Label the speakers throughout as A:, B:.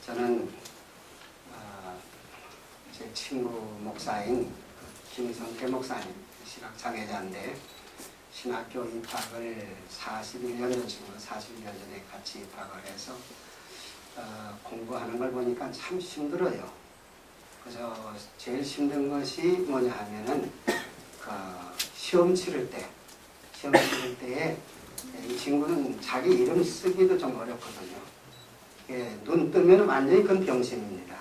A: 저는 제 친구 목사인 김성태 목사님, 시각장애자인데 신학교 입학을 41년 전에 같이 입학을 해서 공부하는 걸 보니까 참 힘들어요. 그래서 제일 힘든 것이 뭐냐 하면은 시험 치를 때에 이 친구는 자기 이름 쓰기도 좀 어렵거든요. 눈 뜨면 완전히 그건 병신입니다.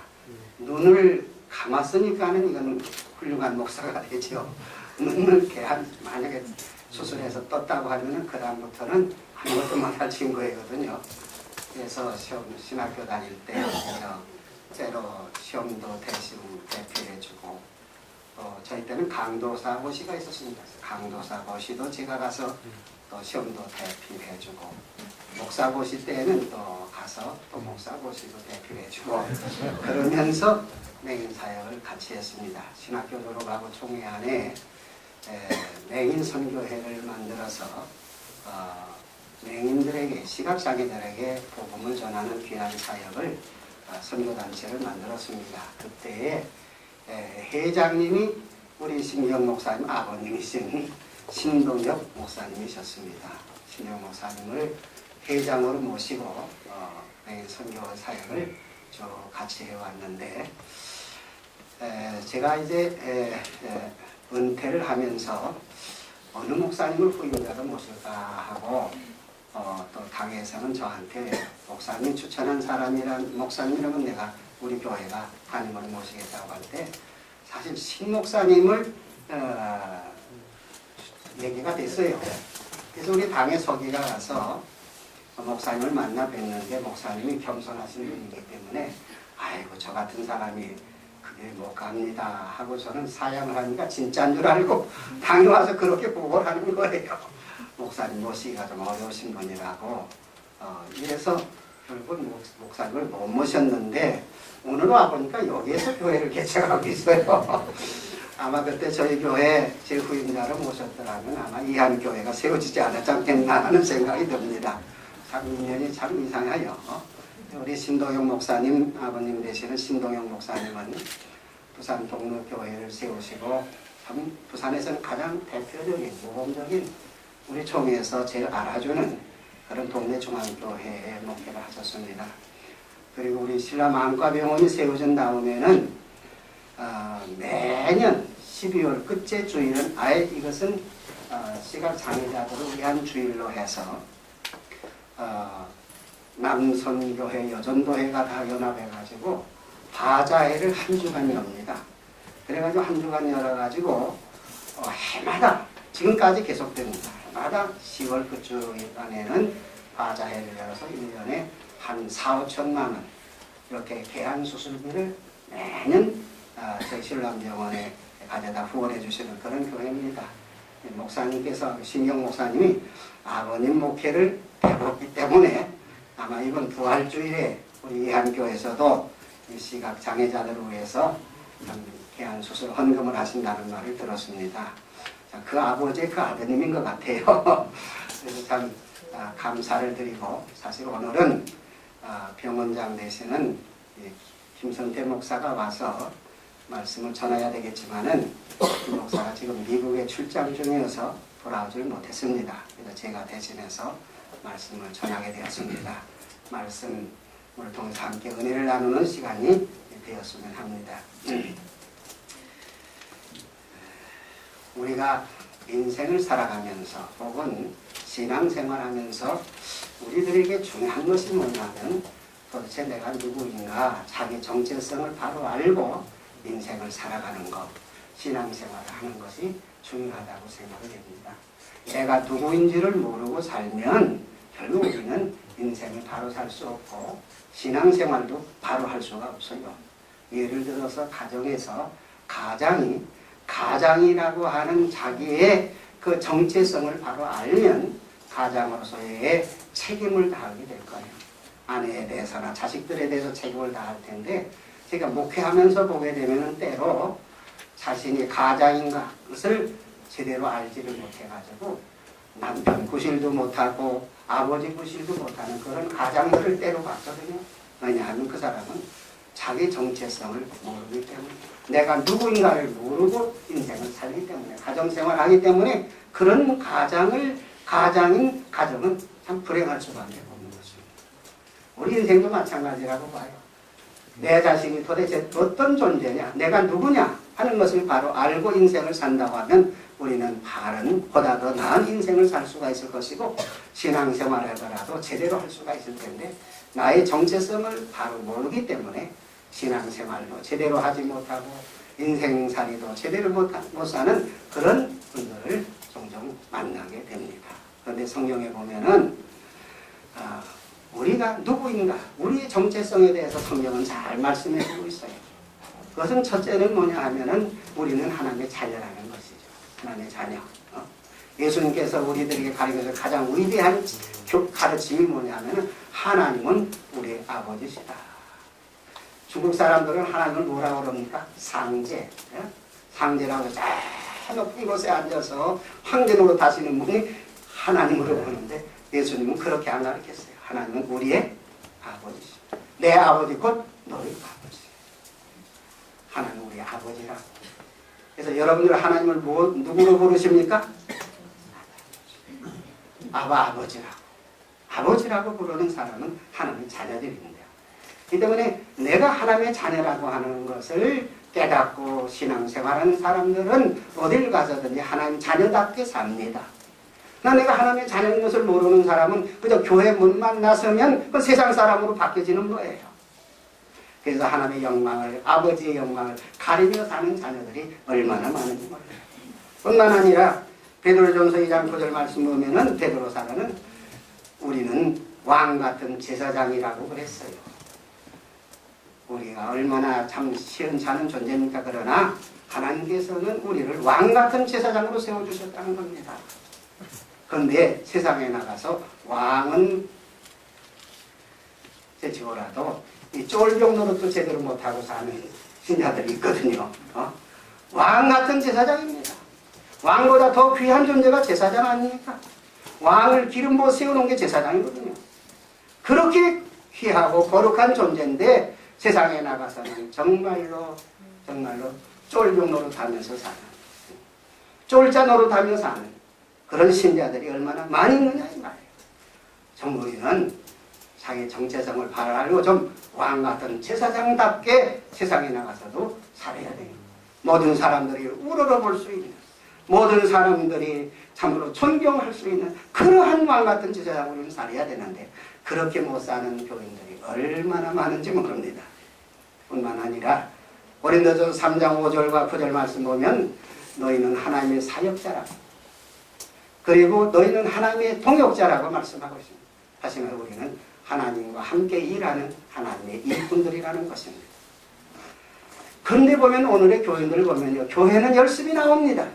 A: 눈을 감았으니까는 이건 훌륭한 목사가 되죠. 눈을 이렇게 만약에 수술해서 떴다고 하면은 그 다음부터는 아무것도 못할 친구이거든요. 그래서 신학교 다닐 때 때로 시험도 대필해주고 저희 때는 강도사고시가 있었습니다. 강도사고시도 제가 가서 또 시험도 대필해주고 목사고시 때는 또 가서 또 목사고시도 대필해주고 그러면서 맹인 사역을 같이 했습니다. 신학교 졸업하고 총회 안에 맹인 선교회를 만들어서 맹인들에게 시각장애인들에게 복음을 전하는 귀한 사역을 선교단체를 만들었습니다. 그때에 회장님이 우리 신명 목사님 아버님이신 신동엽 목사님이셨습니다. 신동엽 목사님을 회장으로 모시고 맹인 선교 사역을 같이 해왔는데 제가 이제 은퇴를 하면서 어느 목사님을 후임자로 모실까 하고 또 당에서는 저한테 목사님 추천한 목사님이라면 내가 우리 교회가 담임으로 모시겠다고 할 때 사실 신 목사님을 얘기가 됐어요. 그래서 우리 당의 서기가 가서 목사님을 만나 뵀는데 목사님이 겸손하신 분이기 때문에 아이고 저 같은 사람이 그게 못 갑니다 하고 저는 사양을 하니까 진짜인 줄 알고 당에 와서 그렇게 보고를 하는 거예요. 목사님 모시기가 좀 어려우신 분이라고 이래서 결국 목사님을 못 모셨는데 오늘 와보니까 여기에서 교회를 개척하고 있어요. 아마 그때 저희 교회 제 후임자로 모셨더라면 아마 이한교회가 세워지지 않았지 않겠나 하는 생각이 듭니다. 참 인연이 참 이상해요. 우리 신동영 목사님 아버님 되시는 신동영 목사님은 부산 동로교회를 세우시고 참 부산에서는 가장 대표적인 모범적인 우리 총회에서 제일 알아주는 그런 동네 중앙교회에 목회를 하셨습니다. 그리고 우리 신라마음과병원이 세워진 다음에는 매년 12월 끝째 주일은 아예 이것은 시각장애자들을 위한 주일로 해서 남선교회, 여전도회가 다 연합해가지고 바자회를 한 주간 엽니다. 그래가지고 한 주간 열어가지고 해마다 지금까지 계속됩니다. 해마다 10월 끝주간에는 바자회를 열어서 1년에 한 4, 5천만 원 이렇게 개한 수술비를 매년 저희 신람병원에 가져다 후원해 주시는 그런 교회입니다. 목사님께서 신경 목사님이 아버님 목회를 배웠기 때문에 아마 이번 부활주일에 우리 예한교에서도 시각장애자들을 위해서 개한 수술 헌금을 하신다는 말을 들었습니다. 그 아버지의 그 아드님인 것 같아요. 그래서 참 감사를 드리고 사실 오늘은 병원장 되시는 김성태 목사가 와서 말씀을 전해야 되겠지만은 이 목사가 지금 미국에 출장 중이어서 돌아오질 못했습니다. 그래서 제가 대신해서 말씀을 전하게 되었습니다. 말씀을 통해서 함께 은혜를 나누는 시간이 되었으면 합니다. 우리가 인생을 살아가면서 혹은 신앙생활하면서 우리들에게 중요한 것이 뭐냐면 도대체 내가 누구인가 자기 정체성을 바로 알고 인생을 살아가는 것, 신앙생활을 하는 것이 중요하다고 생각을 합니다. 내가 누구인지를 모르고 살면 결국 우리는 인생을 바로 살 수 없고 신앙생활도 바로 할 수가 없어요. 예를 들어서 가정에서 가장이라고 하는 자기의 그 정체성을 바로 알면 가장으로서의 책임을 다하게 될 거예요. 아내에 대해서나 자식들에 대해서 책임을 다할 텐데 제가 목회하면서 보게 되면 때로 자신이 가장인가 것을 제대로 알지를 못해가지고 남편 구실도 못하고 아버지 구실도 못하는 그런 가장들을 때로 봤거든요. 왜냐하면 그 사람은 자기 정체성을 모르기 때문에, 내가 누구인가를 모르고 인생을 살기 때문에, 가정생활하기 때문에 그런 가정은 참 불행할 수밖에 없는 것입니다. 우리 인생도 마찬가지라고 봐요. 내 자신이 도대체 어떤 존재냐, 내가 누구냐 하는 것을 바로 알고 인생을 산다고 하면 우리는 바른, 보다 더 나은 인생을 살 수가 있을 것이고, 신앙생활을 하더라도 제대로 할 수가 있을 텐데, 나의 정체성을 바로 모르기 때문에 신앙생활도 제대로 하지 못하고 인생살이도 제대로 못 사는 그런 분들을 종종 만나게 됩니다. 그런데 성경에 보면은 우리가 누구인가, 우리의 정체성에 대해서 성경은 잘 말씀해 주고 있어요. 그것은 첫째는 뭐냐 하면은 우리는 하나님의 자녀라는 것이죠. 하나님의 자녀. 예수님께서 우리들에게 가르쳐서 가장 위대한 가르침이 뭐냐 하면은 하나님은 우리의 아버지시다. 중국 사람들은 하나님을 뭐라고 그럽니까? 상제. 상제라고 저 높은 곳에 앉아서 황제 노릇 하시는 분이 하나님으로 보는데, 예수님은 그렇게 안 가르쳤어요. 하나님은 우리의 아버지시. 내 아버지 곧 너희 아버지. 하나님 우리의 아버지라고. 그래서 여러분들 하나님을 누구로 부르십니까? 아버지라고. 아버지라고 부르는 사람은 하나님의 자녀들입니다. 이 때문에 내가 하나님의 자녀라고 하는 것을 깨닫고 신앙생활하는 사람들은 어딜 가서든지 하나님 자녀답게 삽니다. 내가 하나님의 자녀인 것을 모르는 사람은 그저 교회 문만 나서면 그 세상 사람으로 바뀌어지는 거예요. 그래서 하나님의 영광을, 아버지의 영광을 가리며 사는 자녀들이 얼마나 많은지 몰라요. 뿐만 아니라 베드로전서 2장 9절 말씀 보면은 베드로사는 우리는 왕 같은 제사장이라고 그랬어요. 우리가 얼마나 참 시원찮은 존재입니까? 그러나 하나님께서는 우리를 왕 같은 제사장으로 세워주셨다는 겁니다. 그런데 세상에 나가서 왕은 제치고라도 이 쫄병 노릇도 제대로 못하고 사는 신자들이 있거든요. 왕 같은 제사장입니다. 왕보다 더 귀한 존재가 제사장 아닙니까? 왕을 기름 부어 세워놓은 게 제사장이거든요. 그렇게 귀하고 거룩한 존재인데 세상에 나가서는 정말로 쫄병 노릇하면서 사는, 쫄자 노릇하면서 사는 그런 신자들이 얼마나 많이 있느냐 이 말이에요. 좀 우리는 자기 정체성을 바라고 좀 왕같은 제사장답게 세상에 나가서도 살아야 돼요. 모든 사람들이 우러러볼 수 있는, 모든 사람들이 참으로 존경할 수 있는 그러한 왕같은 제사장으로 우리는 살아야 되는데, 그렇게 못 사는 교인들이 얼마나 많은지 모릅니다. 뿐만 아니라 고린도전서 3장 5절과 9절 말씀 보면 너희는 하나님의 사역자라고, 그리고 너희는 하나님의 동역자라고 말씀하고 있습니다. 다시 말해 우리는 하나님과 함께 일하는 하나님의 일꾼들이라는 것입니다. 그런데 보면 오늘의 교인들을 보면요, 교회는 열심히 나옵니다.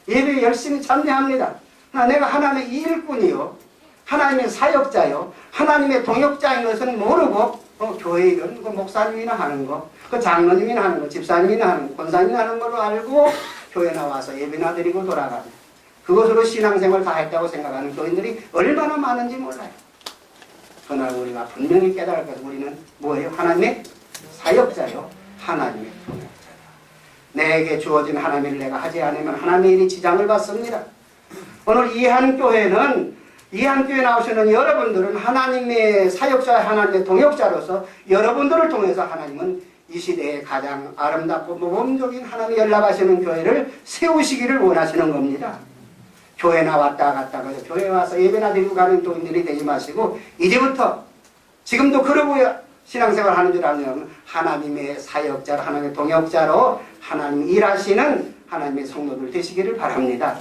A: 예배에 열심히 참여합니다. 내가 하나님의 일꾼이요, 하나님의 사역자요, 하나님의 동역자인 것은 모르고 교회 이런 거 목사님이나 하는 거, 그 장로님이나 하는 거, 집사님이나 하는 거, 권사님이나 하는 걸로 알고 교회 나와서 예배나 드리고 돌아가는, 그것으로 신앙생활 다 했다고 생각하는 교인들이 얼마나 많은지 몰라요. 그러나 우리가 분명히 깨달을 것은 우리는 뭐예요? 하나님의 사역자요, 하나님의 동역자다. 내게 주어진 하나님의 일을 내가 하지 않으면 하나님의 일이 지장을 받습니다. 오늘 이한교회는, 이한교회 나오시는 여러분들은 하나님의 사역자, 하나님의 동역자로서 여러분들을 통해서 하나님은 이 시대에 가장 아름답고 모범적인 하나님이 연락하시는 교회를 세우시기를 원하시는 겁니다. 교회 나왔다 갔다 그래서 교회 와서 예배나 드리고 가는 교인들이 되지 마시고, 이제부터 지금도 그러고 신앙생활 하는 줄 알면 하나님의 사역자, 하나님의 동역자로 하나님 일하시는 하나님의 성도들 되시기를 바랍니다.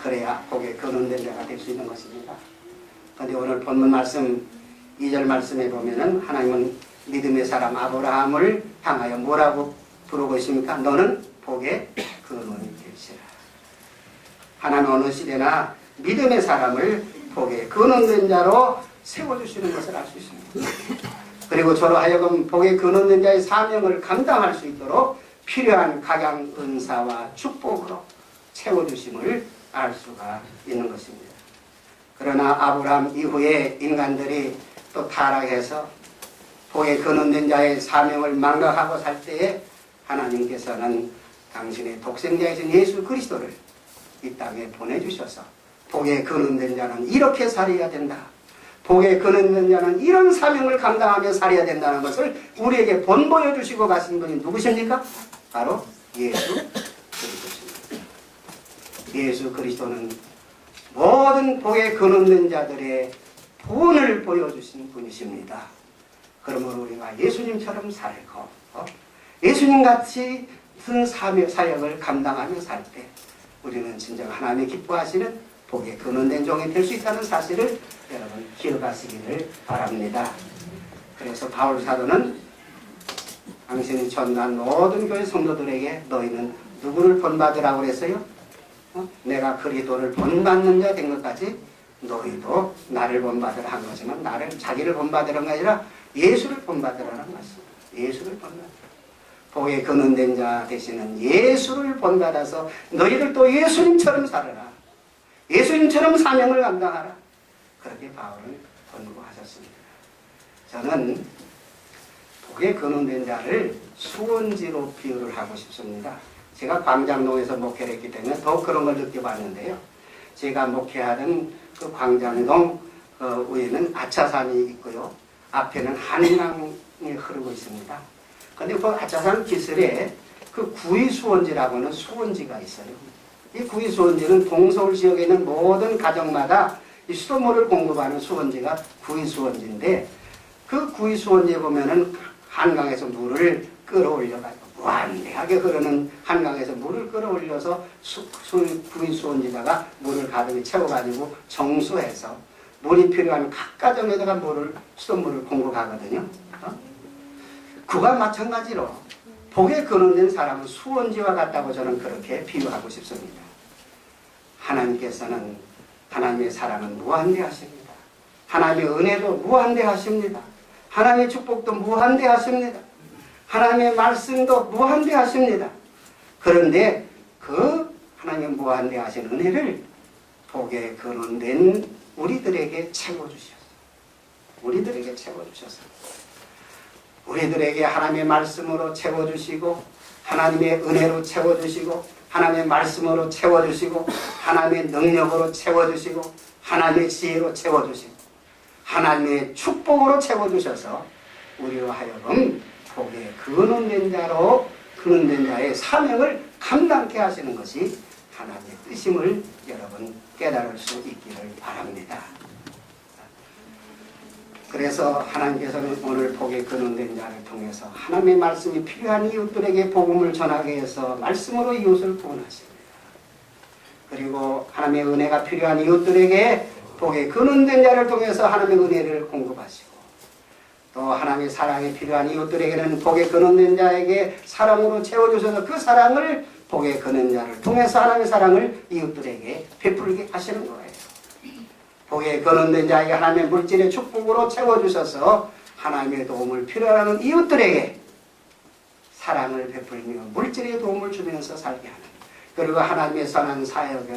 A: 그래야 복에 근원된 자가 될 수 있는 것입니다. 그런데 오늘 본문 말씀 2절 말씀에 보면은 하나님은 믿음의 사람 아브라함을 향하여 뭐라고 부르고 있습니까? 너는 복의 근원이 될시라. 하나님 어느 시대나 믿음의 사람을 복의 근원된 자로 세워주시는 것을 알 수 있습니다. 그리고 저로 하여금 복의 근원된 자의 사명을 감당할 수 있도록 필요한 각양 은사와 축복으로 채워주심을 알 수가 있는 것입니다. 그러나 아브라함 이후에 인간들이 또 타락해서 복에 근원된 자의 사명을 망각하고 살 때에 하나님께서는 당신의 독생자이신 예수 그리스도를 이 땅에 보내주셔서 복에 근원된 자는 이렇게 살아야 된다. 복에 근원된 자는 이런 사명을 감당하며 살아야 된다는 것을 우리에게 본보여 주시고 가신 분이 누구십니까? 바로 예수 그리스도십니다. 예수 그리스도는 모든 복에 근원된 자들의 본을 보여주신 분이십니다. 그러므로 우리가 예수님처럼 살고 예수님같이 무슨 사역을 감당하며 살 때 우리는 진정 하나님이 기뻐하시는 복에 근원된 종이 될 수 있다는 사실을 여러분 기억하시기를 바랍니다. 그래서 바울 사도는 당신이 전도한 모든 교회 성도들에게 너희는 누구를 본받으라고 그랬어요? 내가 그리스도를 본받는 자 된 것까지 너희도 나를 본받으라 한 거지만 자기를 본받으라는 게 아니라 예수를 본받으라는 말씀. 예수를 본받으라. 복에 근원된 자 되시는 예수를 본받아서 너희들 또 예수님처럼 살아라. 예수님처럼 사명을 감당하라. 그렇게 바울은 권고하셨습니다. 저는 복에 근원된 자를 수원지로 비유를 하고 싶습니다. 제가 광장동에서 목회를 했기 때문에 더욱 그런 걸 느껴봤는데요. 제가 목회하던 그 광장동 위에는 아차산이 있고요. 앞에는 한강이 흐르고 있습니다. 그런데 그 아차산 기슬에 그 구의수원지라고 하는 수원지가 있어요. 이 구의수원지는 동서울 지역에 있는 모든 가정마다 이 수돗물을 공급하는 수원지가 구의수원지인데 그 구의수원지에 보면은 한강에서 물을 끌어올려가지고 무한대하게 흐르는 한강에서 물을 끌어올려서 구의수원지다가 물을 가득히 채워가지고 정수해서 물이 필요한 각 가정에다가 수돗물을 공급하거든요. 그와 마찬가지로 복에 근원된 사람은 수원지와 같다고 저는 그렇게 비유하고 싶습니다. 하나님께서는 하나님의 사랑은 무한대하십니다. 하나님의 은혜도 무한대하십니다. 하나님의 축복도 무한대하십니다. 하나님의 말씀도 무한대하십니다. 그런데 그 하나님의 무한대하신 은혜를 복에 근원된 우리들에게 채워주셔서 우리들에게 하나님의 말씀으로 채워주시고 하나님의 은혜로 채워주시고 하나님의 말씀으로 채워주시고 하나님의 능력으로 채워주시고 하나님의 지혜로 채워주시고 하나님의 축복으로 채워주셔서 우리로 하여금 복에 근원된 자의 사명을 감당케 하시는 것이 하나님의 뜻임을 여러분 깨달을 수 있기를 바랍니다. 그래서 하나님께서는 오늘 복에 근원된 자를 통해서 하나님의 말씀이 필요한 이웃들에게 복음을 전하게 해서 말씀으로 이웃을 구원하십니다. 그리고 하나님의 은혜가 필요한 이웃들에게 복에 근원된 자를 통해서 하나님의 은혜를 공급하시고 또 하나님의 사랑이 필요한 이웃들에게는 복에 근원된 자에게 사랑으로 채워주셔서 그 사랑을 복에 근원된 자를 통해서 하나님의 사랑을 이웃들에게 베풀게 하시는 거예요. 복에 근원된 자에게 하나님의 물질의 축복으로 채워주셔서 하나님의 도움을 필요하는 이웃들에게 사랑을 베풀며 물질의 도움을 주면서 살게 하는 그리고 하나님의 선한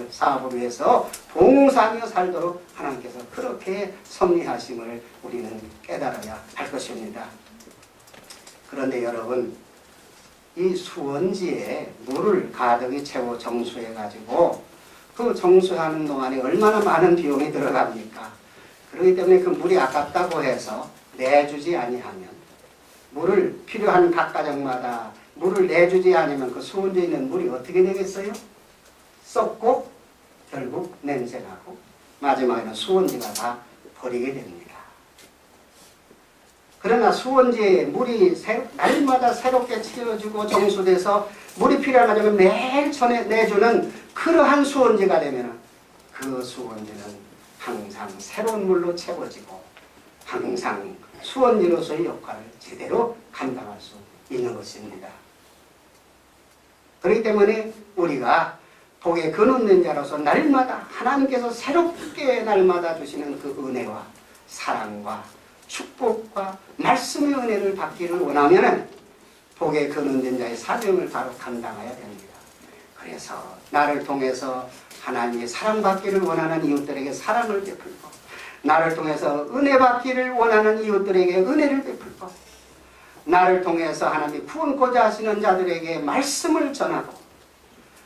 A: 사업을 위해서 봉사하며 살도록 하나님께서 그렇게 섭리하심을 우리는 깨달아야 할 것입니다. 그런데 여러분 이 수원지에 물을 가득히 채워 정수해가지고 그 정수하는 동안에 얼마나 많은 비용이 들어갑니까? 그렇기 때문에 그 물이 아깝다고 해서 내주지 아니하면 물을 필요한 각 가정마다 물을 내주지 않으면 그 수원지에 있는 물이 어떻게 되겠어요? 썩고 결국 냄새나고 마지막에는 수원지가 다 버리게 됩니다. 그러나 수원지에 물이 날마다 새롭게 채워지고 정수돼서 물이 필요한 가정은 매일 내주는 그러한 수원지가 되면 그 수원지는 항상 새로운 물로 채워지고 항상 수원지로서의 역할을 제대로 감당할 수 있는 것입니다. 그렇기 때문에 우리가 복에 근원된 자로서 날마다 하나님께서 새롭게 날마다 주시는 그 은혜와 사랑과 축복과 말씀의 은혜를 받기를 원하면 복에 근원된 자의 사명을 바로 감당해야 됩니다. 그래서 나를 통해서 하나님의 사랑받기를 원하는 이웃들에게 사랑을 베풀고, 나를 통해서 은혜 받기를 원하는 이웃들에게 은혜를 베풀고, 나를 통해서 하나님이 구원코자 하시는 자들에게 말씀을 전하고,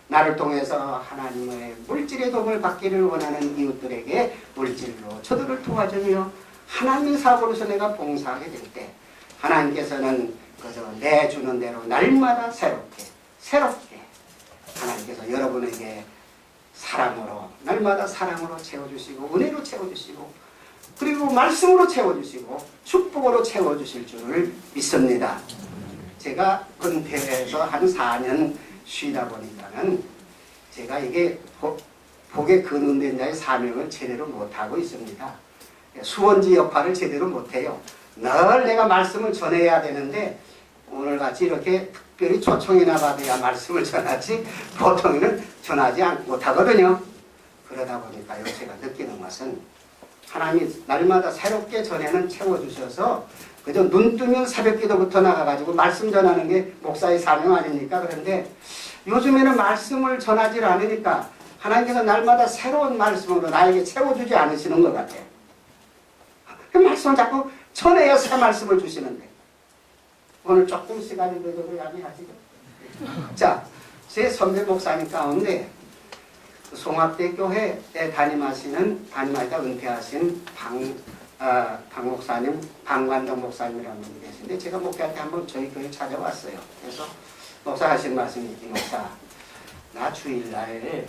A: 나를 통해서 하나님의 물질의 도움을 받기를 원하는 이웃들에게 물질로 저들을 도와주며 하나님의 사고로서 내가 봉사하게 될 때 하나님께서는 그저 내주는 대로 날마다 새롭게 하나님께서 여러분에게 사랑으로, 날마다 사랑으로 채워주시고 은혜로 채워주시고 그리고 말씀으로 채워주시고 축복으로 채워주실 줄을 믿습니다. 제가 은퇴해서 한 4년 쉬다 보니까는 제가 이게 복에 근원된 자의 사명을 제대로 못하고 있습니다. 수원지 역할을 제대로 못해요. 늘 내가 말씀을 전해야 되는데 오늘같이 이렇게 특별히 초청이나 받아야 말씀을 전하지 보통은 전하지 못하거든요. 그러다 보니까요, 제가 느끼는 것은 하나님이 날마다 새롭게 전에는 채워주셔서 그저 눈 뜨면 새벽기도부터 나가가지고 말씀 전하는 게 목사의 사명 아닙니까? 그런데 요즘에는 말씀을 전하지 않으니까 하나님께서 날마다 새로운 말씀으로 나에게 채워주지 않으시는 것 같아요. 그 말씀을 자꾸 전해야 새 말씀을 주시는데 오늘 조금 시간이 되도록 양해하시죠. 자, 제 선배 목사님 가운데 송악대 교회에 담임하다 은퇴하신 방 목사님, 방관동 목사님이라는 분이 계신데 제가 목회할 때 한번 저희 교회 찾아왔어요. 그래서 목사 하신 말씀이, 목사, 나 주일날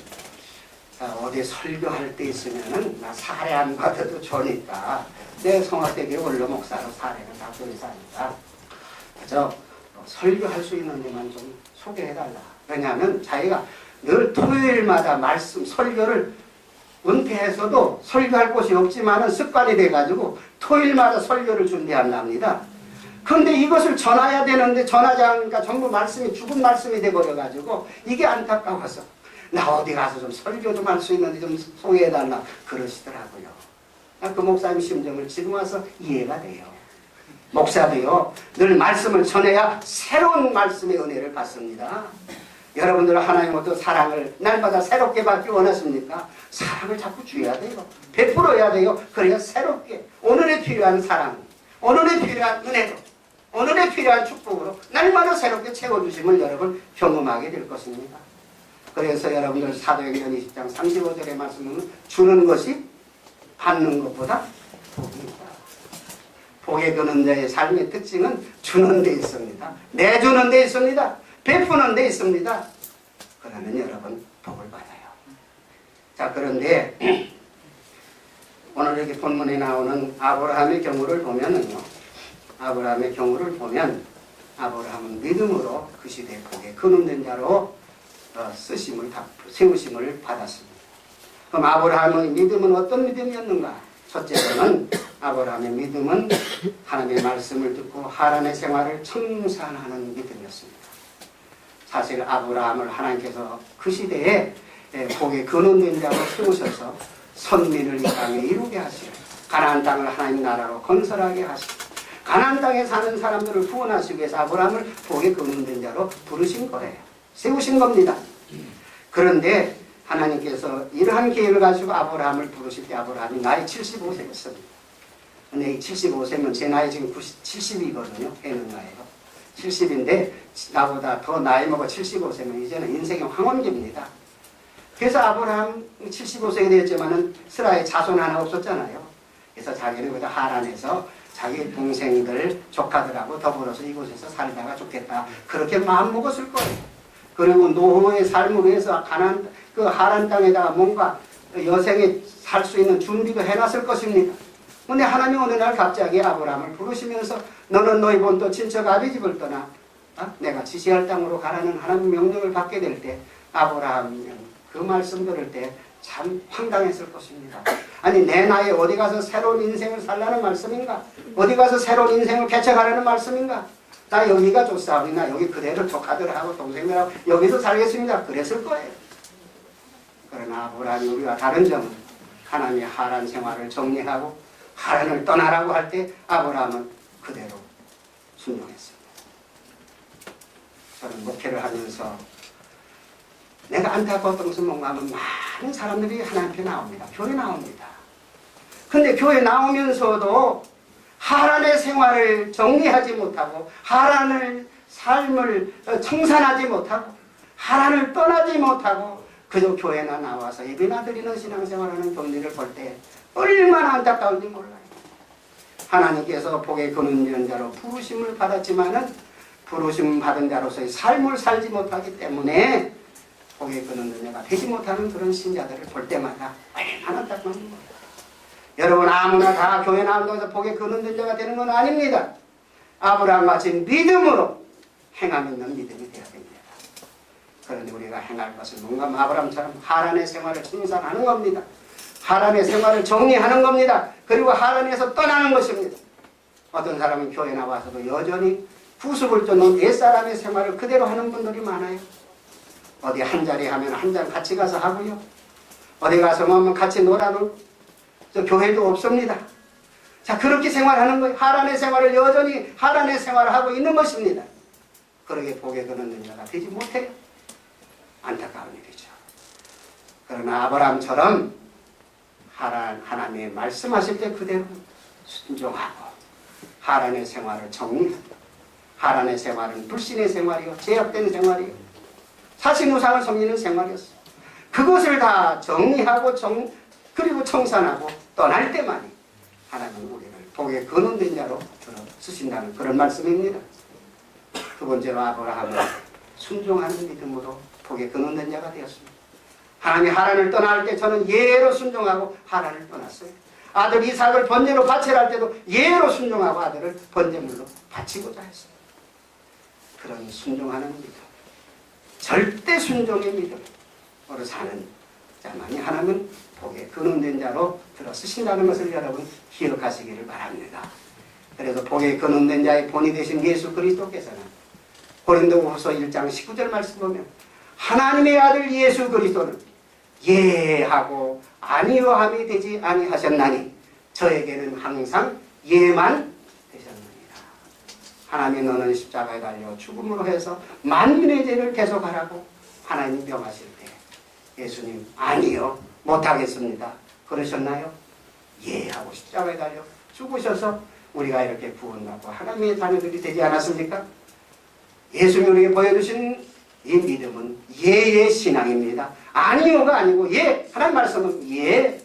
A: 어디 설교할 때 있으면은 나 사례 안 받아도 좋으니까 내 송악대 교회 원로 목사로 사례를 다 교회사니까 그래서 설교할 수 있는 데만 좀 소개해달라. 왜냐하면 자기가 늘 토요일마다 말씀 설교를 은퇴해서도 설교할 곳이 없지만은 습관이 돼가지고 토요일마다 설교를 준비한답니다. 그런데 이것을 전해야 되는데 전하지 않으니까 전부 말씀이 죽은 말씀이 돼버려가지고 이게 안타까워서 나 어디 가서 좀 설교 좀 할 수 있는데 좀 소개해달라 그러시더라고요. 그 목사님 심정을 지금 와서 이해가 돼요. 목사도요, 늘 말씀을 전해야 새로운 말씀의 은혜를 받습니다. 여러분들 하나님으로부터 사랑을 날마다 새롭게 받기 원하십니까? 사랑을 자꾸 줘야 돼요. 베풀어야 돼요. 그래야 새롭게 오늘에 필요한 사랑, 오늘에 필요한 은혜로, 오늘에 필요한 축복으로 날마다 새롭게 채워주심을 여러분 경험하게 될 것입니다. 그래서 여러분들 사도행전 20장 35절의 말씀은 주는 것이 받는 것보다 복이 있다. 복에 거는 자의 삶의 특징은 주는 데 있습니다. 내주는 데 있습니다. 베푸는 데 있습니다. 그러면 여러분 복을 받아요. 자, 그런데 오늘 이렇게 본문에 나오는 아브라함의 경우를 보면은요, 아브라함의 경우를 보면 아브라함은 믿음으로 그 시대의 복에 근원된 자로 세우심을 받았습니다. 그럼 아브라함의 믿음은 어떤 믿음이었는가? 첫째로는 아브라함의 믿음은 하나님의 말씀을 듣고 하란의 생활을 청산하는 믿음이었습니다. 사실 아브라함을 하나님께서 그 시대에 복의 근원된 자로 세우셔서 선민을 이 땅에 이루게 하시고 가나안 땅을 하나님 나라로 건설하게 하시고 가나안 땅에 사는 사람들을 구원하시기 위해서 아브라함을 복의 근원된 자로 부르신 거예요. 세우신 겁니다. 그런데 하나님께서 이러한 계획을 가지고 아브라함을 부르실 때 아브라함이 나이 75세였습니다. 근데 이 75세면 제 나이 지금 70이거든요. 해는 나이가 70인데 나보다 더 나이 먹어 75세면 이제는 인생의 황혼기입니다. 그래서 아브라함 75세가 되었지만은 스라의 자손 하나 없었잖아요. 그래서 자기는 그저 하란에서 자기 동생들, 조카들하고 더불어서 이곳에서 살다가 좋겠다. 그렇게 마음먹었을 거예요. 그리고 노후의 삶을 위해서 그 하란 땅에다가 뭔가 여생에 살 수 있는 준비도 해놨을 것입니다. 근데 하나님 어느 날 갑자기 아브라함을 부르시면서 너는 너희 본토 친척 아비 집을 떠나 내가 지시할 땅으로 가라는 하나님 명령을 받게 될 때 아브라함은 그 말씀 들을 때 참 황당했을 것입니다. 아니 내 나이에 어디 가서 새로운 인생을 살라는 말씀인가? 어디 가서 새로운 인생을 개척하라는 말씀인가? 나 여기가 좋사오니 나 여기 그대로 조카들하고 동생들하고 여기서 살겠습니다. 그랬을 거예요. 그러나 아브라함이 우리와 다른 점은 하나님의 하란 생활을 정리하고 하란을 떠나라고 할 때 아브라함은 그대로 순종했습니다. 저는 목회를 하면서 내가 안타까웠던 것은 뭔가 하면 많은 사람들이 하나님 앞에 나옵니다. 교회 나옵니다. 근데 교회 나오면서도 하나님의 생활을 정리하지 못하고 하나님의 삶을 청산하지 못하고 하나님을 떠나지 못하고 그저 교회나 나와서 예배나 드리는 신앙생활하는 교인들을 볼 때 얼마나 안타까운지 몰라요. 하나님께서 복의 근원된 자로 부르심을 받았지만은 부르심 받은 자로서의 삶을 살지 못하기 때문에 복의 근원된 자가 되지 못하는 그런 신자들을 볼 때마다 얼마나 안타까운지 몰라요. 여러분 아무나 다 교회 나온다고 해서 복의 근원된 자가 되는 건 아닙니다. 아브라함같이 믿음으로 행함 있는 믿음이 되어야 됩니다. 그런데 우리가 행할 것은 뭔가 아브라함처럼 하란의 생활을 청산하는 겁니다. 하란의 생활을 정리하는 겁니다. 그리고 하란에서 떠나는 것입니다. 어떤 사람은 교회 나와서도 여전히 구습을 쫓는 옛사람의 생활을 그대로 하는 분들이 많아요. 어디 한 자리 하면 한 자리 같이 가서 하고요. 어디 가서 하면 같이 놀아도 저 교회도 없습니다. 자, 그렇게 생활하는 거예요. 하란의 생활을 여전히 하란의 생활을 하고 있는 것입니다. 그러게 복에 거는 자가 되지 못해요. 안타까운 일이죠. 그러나 아브라함처럼 하나님의 말씀하실 때 그대로 순종하고 하란의 생활을 정리하고 하란의 생활은 불신의 생활이요 제약된 생활이요 사신우상을 섬기는 생활이었어요. 그것을 다 정리하고 그리고 청산하고 떠날 때만이 하나님은 우리를 복에 거론된 자로 쓰신다는 그런 말씀입니다. 두 번째로 아브라함은 순종하는 믿음으로 복에 거론된 자가 되었습니다. 하나님이 하란을 떠날 때 저는 예로 순종하고 하란을 떠났어요. 아들 이삭을 번제로 바치라 할 때도 예로 순종하고 아들을 번제물로 바치고자 했어요. 그런 순종하는 믿음, 절대 순종의 믿음으로 사는 자만이 하나님은 복에 거론된 자로 들어 쓰신다는 것을 여러분 기억하시기를 바랍니다. 그래서 복에 거론된 자의 본이 되신 예수 그리스도께서는 고린도후서 1장 19절 말씀 보면 하나님의 아들 예수 그리스도는 예하고 아니요함이 되지 아니하셨나니 저에게는 항상 예만 되셨느니라. 하나님 너는 십자가에 달려 죽음으로 해서 만민의 죄를 계속하라고 하나님이 명하실 때 예수님 아니요 못하겠습니다 그러셨나요? 예하고 십자가에 달려 죽으셔서 우리가 이렇게 구원받고 하나님의 자녀들이 되지 않았습니까? 예수님이 우리에게 보여주신 이 믿음은 예의 신앙입니다. 아니요가 아니고 예. 하나님 말씀은 예.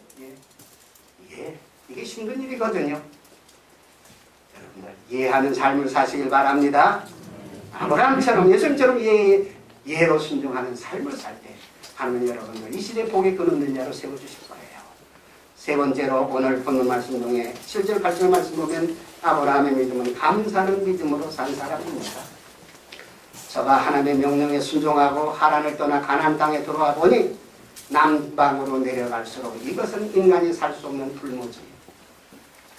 A: 이게 힘든 일이거든요. 여러분들 예하는 삶을 사시길 바랍니다. 아브라함처럼 예수님처럼 예로 순종하는 삶을 살 때 하나님 여러분들 이 시대 복에 거론된 자로 세워주실 거예요. 세 번째로 오늘 본문 말씀 중에 7절 8절 말씀 보면 아브라함의 믿음은 감사하는 믿음으로 산 사람입니다. 저가 하나님의 명령에 순종하고 하란을 떠나 가나안 땅에 들어와 보니 남방으로 내려갈수록 이것은 인간이 살 수 없는 불모지예요.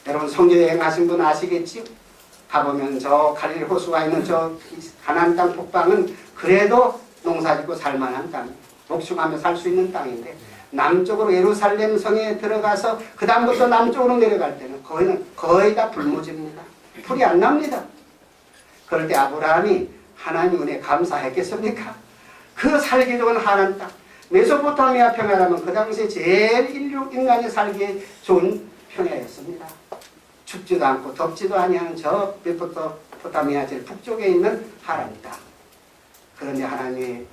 A: 여러분 성교 여행하신 분 아시겠지요? 가보면 저 갈릴 호수가 있는 저 가나안 땅 북방은 그래도 농사짓고 살만한 땅, 목축하며 살 수 있는 땅인데 남쪽으로 예루살렘 성에 들어가서 그 다음부터 남쪽으로 내려갈 때는 거의 다 불모지입니다. 풀이 안 납니다. 그럴 때 아브라함이 하나님 은혜 감사했겠습니까? 그 살기 좋은 하나님 땅 메소포타미아 평야라면 그 당시에 제일 인간이 살기에 좋은 평야였습니다. 춥지도 않고 덥지도 아니하는 저 메소포타미아 제일 북쪽에 있는 하나님 땅. 그런데 하나님이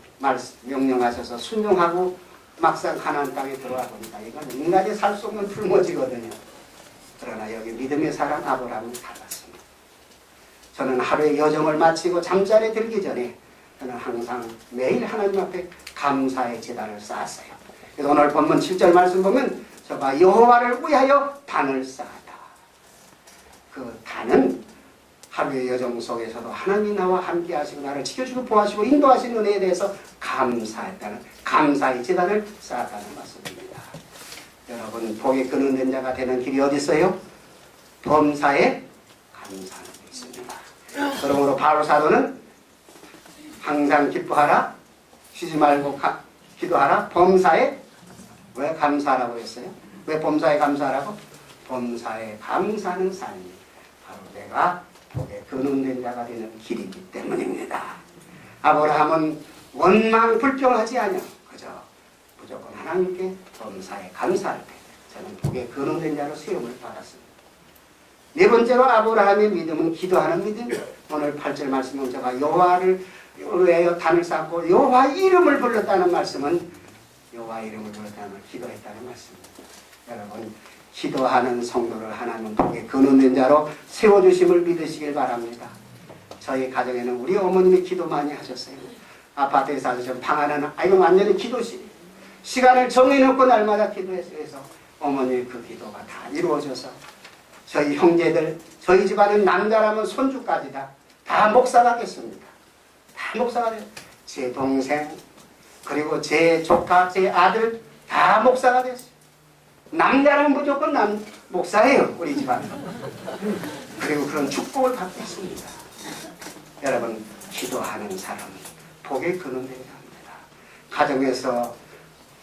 A: 명령하셔서 순종하고 막상 하나님 땅에 들어와 보니까 이건 인간이 살 수 없는 풀모지거든요. 그러나 여기 믿음의 사람 아브라함은 달랐습니다. 저는 하루의 여정을 마치고 잠자리에 들기 전에 저는 항상 매일 하나님 앞에 감사의 제단을 쌓았어요. 그래서 오늘 본문 7절 말씀 보면 저가 여호와를 위하여 단을 쌓았다. 그 단은 하루의 여정 속에서도 하나님이 나와 함께 하시고 나를 지켜주고 보호하시고 인도하시는 은혜에 대해서 감사했다는 감사의 제단을 쌓았다는 말씀입니다. 여러분 복에 거론된 자가 되는 길이 어디 있어요? 범사에 감사하는 데 있습니다. 그러므로 바울 사도는 항상 기뻐하라 쉬지 말고 기도하라 범사에 왜 감사하라고 했어요? 왜 범사에 감사하라고? 범사에 감사하는 삶이 바로 내가 복에 거론된 자가 되는 길이기 때문입니다. 아브라함은 원망 불평하지 않아 그저 무조건 하나님께 범사에 감사할 때 저는 복에 근원된 자로 세움을 받았습니다. 네 번째로 아브라함의 믿음은 기도하는 믿음. 오늘 8절 말씀은 제가 여호와를 위하여 단을 쌓고 여호와 이름을 불렀다는 말씀은 여호와 이름을 불렀다는 기도했다는 말씀입니다. 여러분 기도하는 성도를 하나님 복에 근원된 자로 세워주심을 믿으시길 바랍니다. 저희 가정에는 우리 어머님이 기도 많이 하셨어요. 아파트에 사셔서 방 하나는 이거 완전히 기도실. 시간을 정해놓고 날마다 기도했어요. 그래서 어머니의 그 기도가 다 이루어져서 저희 형제들, 저희 집안은 남자라면 손주까지 다 목사가 됐습니다. 다 목사가 됐어요. 제 동생, 그리고 제 조카, 제 아들 다 목사가 됐어요. 남자라면 무조건 목사예요. 우리 집안. 그리고 그런 축복을 받고 있습니다. 여러분 기도하는 사람은 복의 근원된 자입니다. 가정에서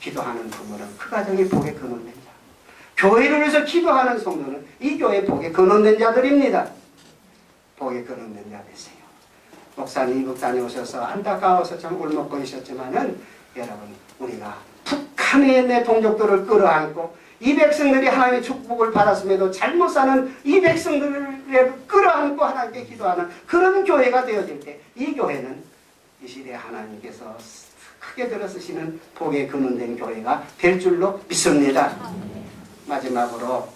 A: 기도하는 부모는 그 가정이 복의 근원된 자. 교회를 위해서 기도하는 성도는 이 교회의 복의 근원된 자들입니다. 복의 근원된 자 되세요. 목사님 이북 다녀오셔서 안타까워서 참 울먹거리셨지만은 여러분 우리가 북한의 내 동족들을 끌어안고 이 백성들이 하나님의 축복을 받았음에도 잘못 사는 이 백성들을 끌어안고 하나님께 기도하는 그런 교회가 되어질 때 이 교회는 이 시대에 하나님께서 크게 들어쓰시는 복의 근원된 교회가 될 줄로 믿습니다. 마지막으로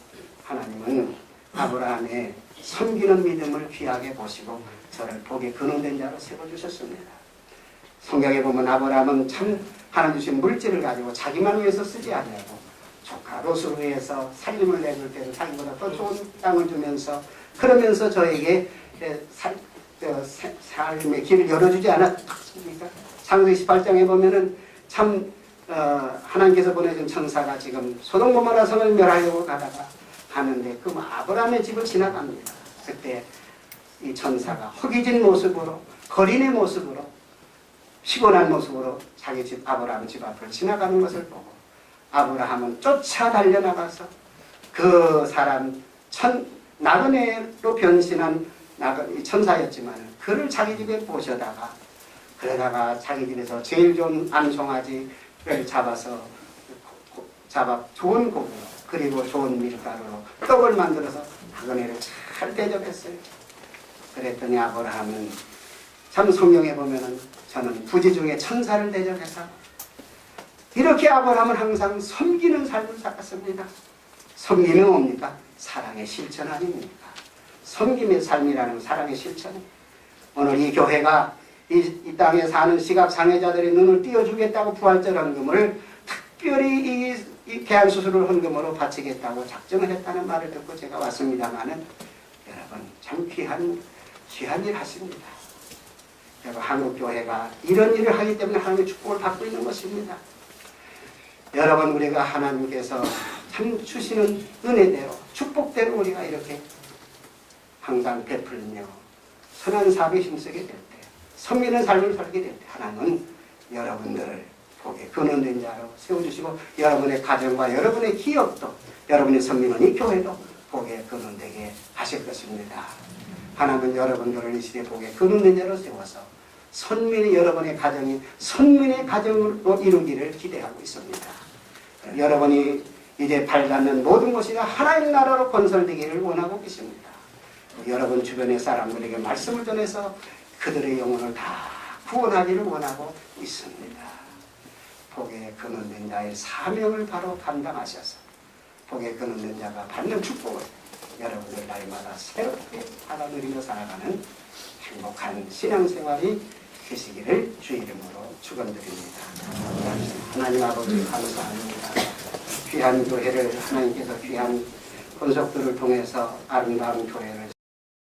A: 하나님은 아브라함의 섬기는 믿음을 귀하게 보시고 저를 복의 근원된 자로 세워주셨습니다. 성경에 보면 아브라함은 참 하나님 주신 물질을 가지고 자기만 위해서 쓰지 않냐고 조카 롯을 위해서 살림을 내줄 때는 자기보다 더 좋은 땅을 주면서 그러면서 저에게 삶의 길을 열어주지 않았습니까? 창세기 18장에 보면은 참 하나님께서 보내준 천사가 지금 소돔 고모라 성을 멸하려고 가는데 그 아브라함의 집을 지나갑니다. 그때 이 천사가 허기진 모습으로 거린의 모습으로 피곤한 모습으로 자기 집 아브라함 집 앞을 지나가는 것을 보고 아브라함은 쫓아 달려나가서 그 사람 나그네로 변신한 천사였지만 그를 자기 집에 모셔다가 그러다가 자기 집에서 제일 좋은 암송아지를 잡아 좋은 고기로 그리고 좋은 밀가루로 떡을 만들어서 나그네를 잘 대접했어요. 그랬더니 아브라함은 참 성경에 보면은 저는 부지 중에 천사를 대접해서 이렇게 아브라함은 항상 섬기는 삶을 살았습니다. 섬기는 뭡니까? 사랑의 실천 아닙니까? 섬김의 삶이라는 사랑의 실천. 오늘 이 교회가 이 땅에 사는 시각장애자들의 눈을 띄워주겠다고 부활절 헌금을 특별히 이 개안수술을 헌금으로 바치겠다고 작정을 했다는 말을 듣고 제가 왔습니다마는 여러분 참 귀한 일 하십니다. 여러분 한국교회가 이런 일을 하기 때문에 하나님의 축복을 받고 있는 것입니다. 여러분 우리가 하나님께서 참 주시는 은혜대로 축복대로 우리가 이렇게 항상 베풀며 선한 사업에 힘쓰게 될 때 섬기는 삶을 살게 될 때 하나님은 여러분들을 복의 근원된 자로 세워주시고 여러분의 가정과 여러분의 기업도 여러분의 섬기는 이 교회도 복의 근원되게 하실 것입니다. 하나님은 여러분들을 이 시대 복의 근원된 자로 세워서 여러분의 가정이 선민의 가정으로 이루기를 기대하고 있습니다. 여러분이 이제 발닿는 모든 것이 하나님 나라로 건설되기를 원하고 계십니다. 여러분 주변의 사람들에게 말씀을 전해서 그들의 영혼을 다 구원하기를 원하고 있습니다. 복의 근원된 자의 사명을 바로 감당하셔서 복의 근원된 자가 받는 축복을 여러분들 날마다 새롭게 받아 누리며 살아가는 행복한 신앙생활이 되시기를 주 이름으로 축원드립니다. 하나님 아버지 감사합니다. 귀한 교회를 하나님께서 귀한 권속들을 통해서 아름다운 교회를